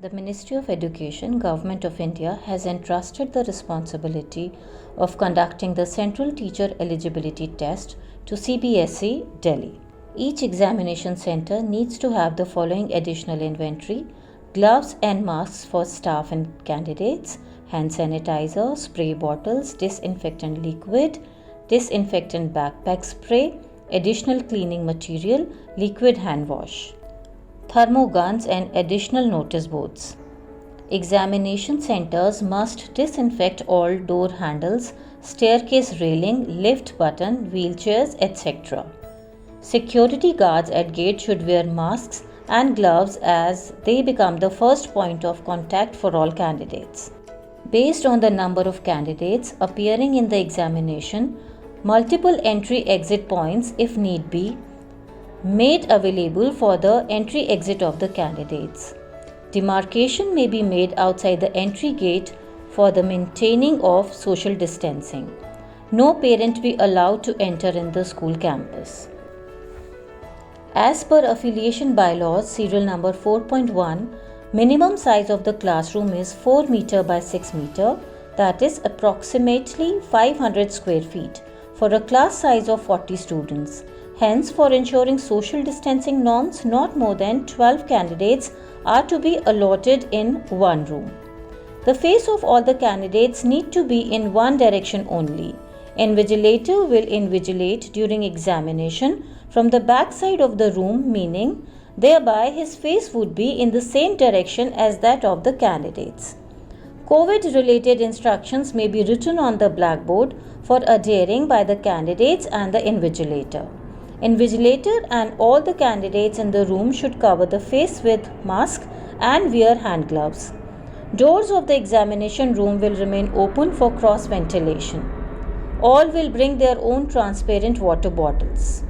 The Ministry of Education, Government of India, has entrusted the responsibility of conducting the Central Teacher Eligibility Test to CBSE, Delhi. Each examination center needs to have the following additional inventory: gloves and masks for staff and candidates, hand sanitizer, spray bottles, disinfectant liquid, disinfectant backpack spray, additional cleaning material, liquid hand wash, thermoguns and additional notice boards. Examination centers must disinfect all door handles, staircase railing, lift button, wheelchairs, etc. Security guards at gate should wear masks and gloves as they become the first point of contact for all candidates. Based on the number of candidates appearing in the examination, multiple entry-exit points, if need be, made available for the entry-exit of the candidates. Demarcation may be made outside the entry gate for the maintaining of social distancing. No parent be allowed to enter in the school campus. As per Affiliation Bylaws, serial number 4.1, minimum size of the classroom is 4 meter by 6 meter, that is approximately 500 square feet, for a class size of 40 students. Hence, for ensuring social distancing norms, not more than 12 candidates are to be allotted in one room. The face of all the candidates need to be in one direction only. Invigilator will invigilate during examination from the back side of the room, meaning thereby his face would be in the same direction as that of the candidates. COVID-related instructions may be written on the blackboard for adhering by the candidates and the invigilator. Invigilator and all the candidates in the room should cover the face with mask and wear hand gloves. Doors of the examination room will remain open for cross ventilation. All will bring their own transparent water bottles.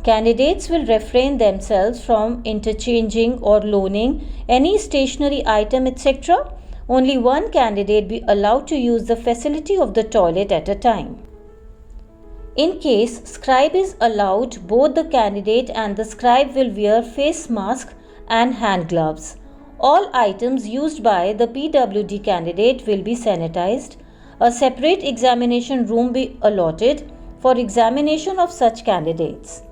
Candidates will refrain themselves from interchanging or loaning any stationery item, etc. Only one candidate be allowed to use the facility of the toilet at a time. In case scribe is allowed, both the candidate and the scribe will wear face mask and hand gloves. All items used by the PWD candidate will be sanitized. A separate examination room be allotted for examination of such candidates.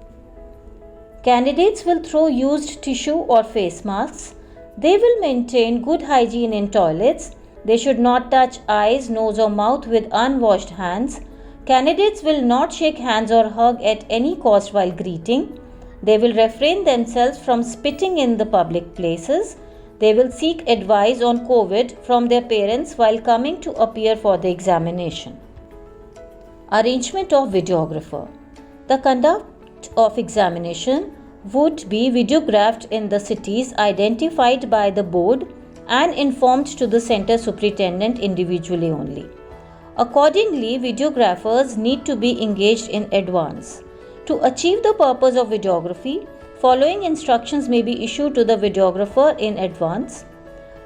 Candidates will throw used tissue or face masks. They will maintain good hygiene in toilets. They should not touch eyes, nose or mouth with unwashed hands. Candidates will not shake hands or hug at any cost while greeting. They will refrain themselves from spitting in the public places. They will seek advice on COVID from their parents while coming to appear for the examination. Arrangement of videographer. The conduct of examination would be videographed in the cities identified by the board and informed to the center superintendent individually only. Accordingly, videographers need to be engaged in advance. To achieve the purpose of videography, following instructions may be issued to the videographer in advance.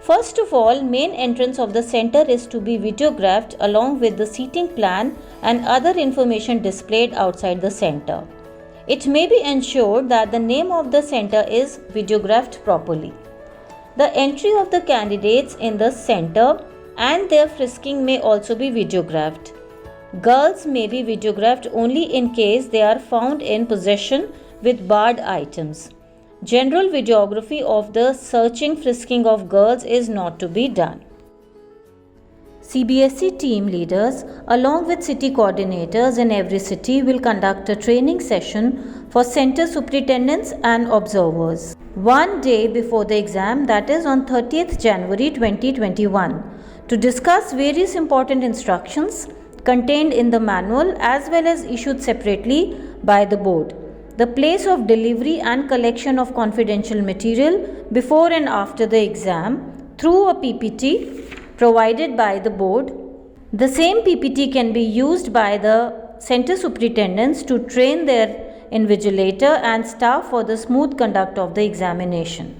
First of all, main entrance of the center is to be videographed along with the seating plan and other information displayed outside the center. It may be ensured that the name of the center is videographed properly. The entry of the candidates in the center and their frisking may also be videographed. Girls may be videographed only in case they are found in possession with barred items. General videography of the searching frisking of girls is not to be done. CBSE team leaders along with city coordinators in every city will conduct a training session for center superintendents and observers one day before the exam, that is on 30th January 2021, to discuss various important instructions contained in the manual as well as issued separately by the board. The place of delivery and collection of confidential material before and after the exam through a PPT provided by the board. The same PPT can be used by the center superintendents to train their invigilator and staff for the smooth conduct of the examination.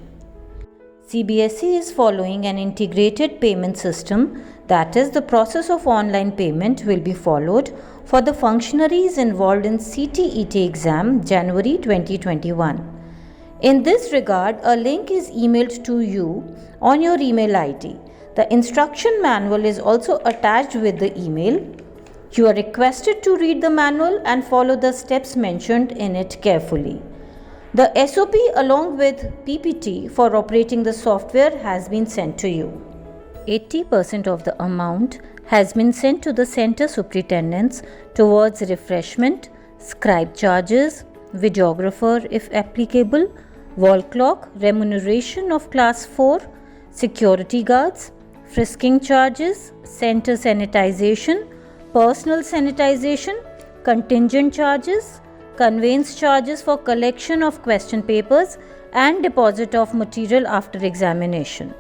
CBSE is following an integrated payment system, that is, the process of online payment will be followed for the functionaries involved in CTET exam January 2021. In this regard, a link is emailed to you on your email ID. The instruction manual is also attached with the email. You are requested to read the manual and follow the steps mentioned in it carefully. The SOP along with PPT for operating the software has been sent to you. 80% of the amount has been sent to the center superintendents towards refreshment, scribe charges, videographer if applicable, wall clock, remuneration of class 4, security guards, frisking charges, center sanitization, personal sanitization, contingent charges, conveyance charges for collection of question papers and deposit of material after examination.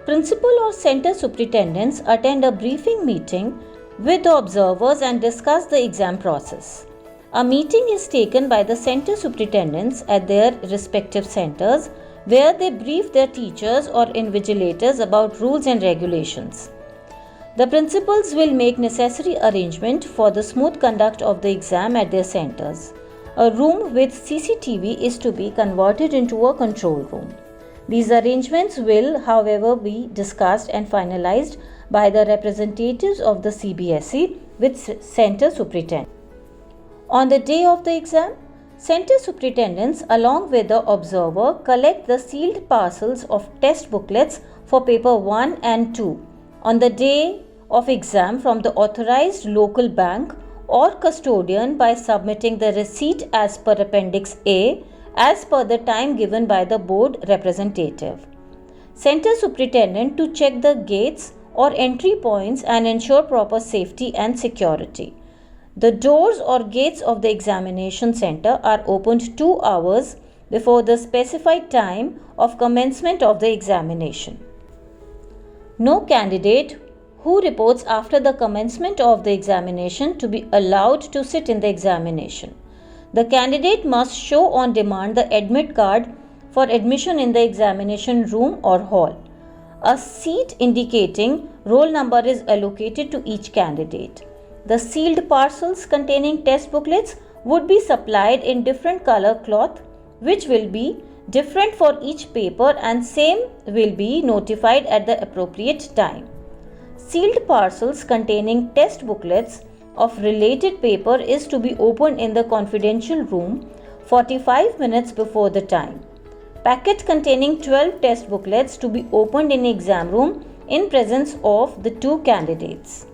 Principal or center superintendents attend a briefing meeting with the observers and discuss the exam process. A meeting is taken by the center superintendents at their respective centers where they brief their teachers or invigilators about rules and regulations. The principals will make necessary arrangement for the smooth conduct of the exam at their centers. A room with CCTV is to be converted into a control room. These arrangements will, however, be discussed and finalized by the representatives of the CBSE with center superintendent. On the day of the exam, center superintendents along with the observer collect the sealed parcels of test booklets for paper 1 and 2 on the day of exam from the authorized local bank or custodian by submitting the receipt as per Appendix A as per the time given by the board representative. Center superintendent to check the gates or entry points and ensure proper safety and security. The doors or gates of the examination center are opened 2 hours before the specified time of commencement of the examination. No candidate who reports after the commencement of the examination to be allowed to sit in the examination. The candidate must show on demand the admit card for admission in the examination room or hall. A seat indicating roll number is allocated to each candidate. The sealed parcels containing test booklets would be supplied in different color cloth, which will be different for each paper and same will be notified at the appropriate time. Sealed parcels containing test booklets of related paper is to be opened in the confidential room 45 minutes before the time. Packet containing 12 test booklets to be opened in exam room in presence of the 2 candidates.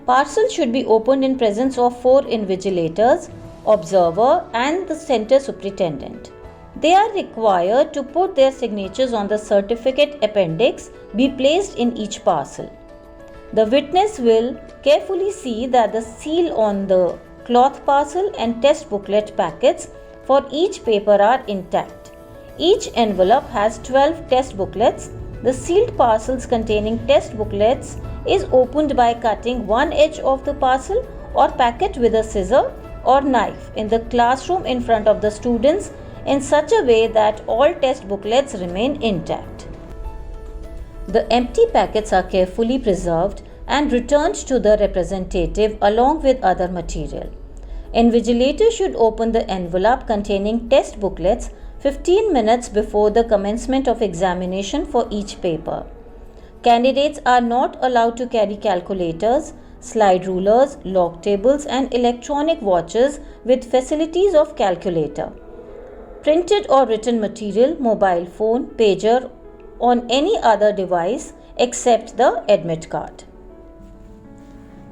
Parcel should be opened in presence of 4 invigilators, observer and the center superintendent. They are required to put their signatures on the certificate appendix be placed in each parcel. The witness will carefully see that the seal on the cloth parcel and test booklet packets for each paper are intact. Each envelope has 12 test booklets. The sealed parcels containing test booklets is opened by cutting one edge of the parcel or packet with a scissor or knife in the classroom in front of the students in such a way that all test booklets remain intact. The empty packets are carefully preserved and returned to the representative along with other material. Invigilator should open the envelope containing test booklets 15 minutes before the commencement of examination for each paper. Candidates are not allowed to carry calculators, slide rulers, log tables and electronic watches with facilities of calculator. Printed or written material, mobile phone, pager on any other device except the admit card.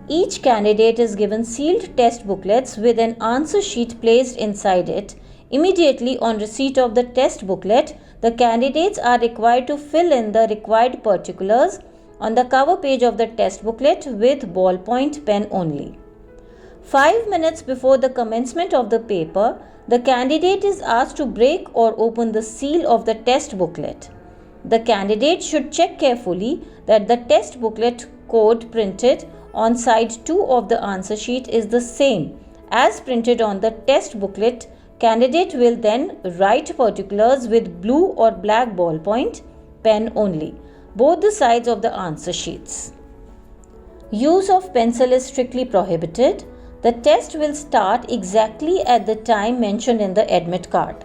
Each candidate is given sealed test booklets with an answer sheet placed inside it. Immediately on receipt of the test booklet, the candidates are required to fill in the required particulars on the cover page of the test booklet with ballpoint pen only. 5 minutes before the commencement of the paper, the candidate is asked to break or open the seal of the test booklet. The candidate should check carefully that the test booklet code printed on side 2 of the answer sheet is the same as printed on the test booklet. Candidate will then write particulars with blue or black ballpoint pen only, both the sides of the answer sheets. Use of pencil is strictly prohibited. The test will start exactly at the time mentioned in the admit card.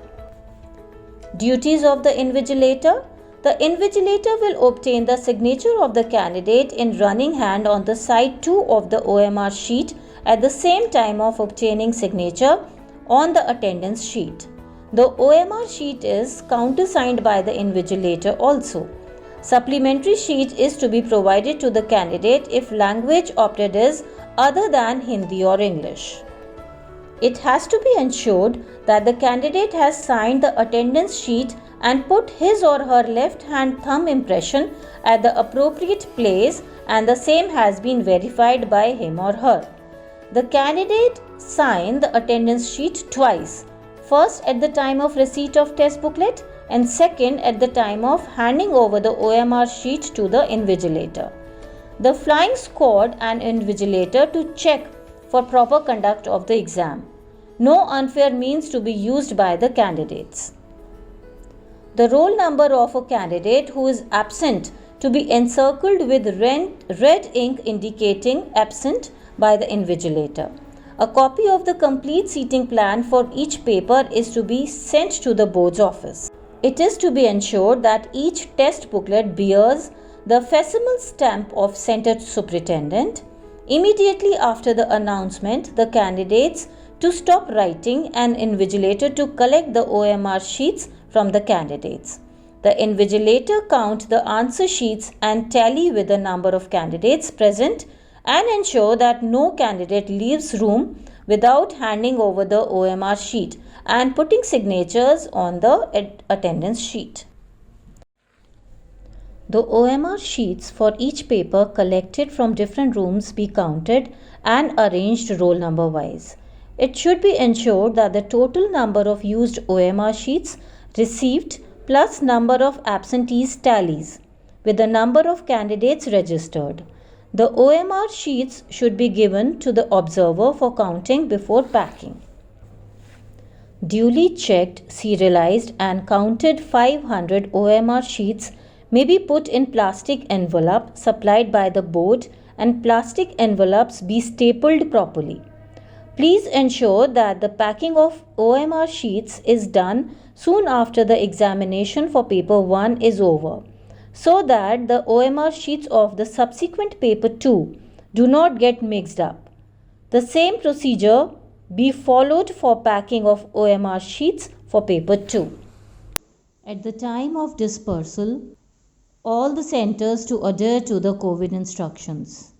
Duties of the invigilator. The invigilator will obtain the signature of the candidate in running hand on the side 2 of the OMR sheet at the same time of obtaining signature on the attendance sheet. The OMR sheet is countersigned by the invigilator also. Supplementary sheet is to be provided to the candidate if language opted is other than Hindi or English. It has to be ensured that the candidate has signed the attendance sheet and put his or her left hand thumb impression at the appropriate place, and the same has been verified by him or her. The candidate sign the attendance sheet twice, first at the time of receipt of test booklet and second at the time of handing over the OMR sheet to the invigilator, the flying squad and invigilator to check for proper conduct of the exam. No unfair means to be used by the candidates. The roll number of a candidate who is absent to be encircled with red ink indicating absent by the invigilator. A copy of the complete seating plan for each paper is to be sent to the board's office. It is to be ensured that each test booklet bears the facsimile stamp of Center Superintendent. Immediately after the announcement, the candidates to stop writing and invigilator to collect the OMR sheets from the candidates. The invigilator count the answer sheets and tally with the number of candidates present and ensure that no candidate leaves room without handing over the OMR sheet and putting signatures on the attendance sheet. The OMR sheets for each paper collected from different rooms be counted and arranged roll number wise. It should be ensured that the total number of used OMR sheets received plus number of absentees tallies with the number of candidates registered. The OMR sheets should be given to the observer for counting before packing. Duly checked, serialized and counted 500 OMR sheets may be put in plastic envelope supplied by the board and plastic envelopes be stapled properly. Please ensure that the packing of OMR sheets is done soon after the examination for paper 1 is over, so that the OMR sheets of the subsequent paper 2 do not get mixed up. The same procedure be followed for packing of OMR sheets for paper 2. At the time of dispersal, all the centers to adhere to the COVID instructions.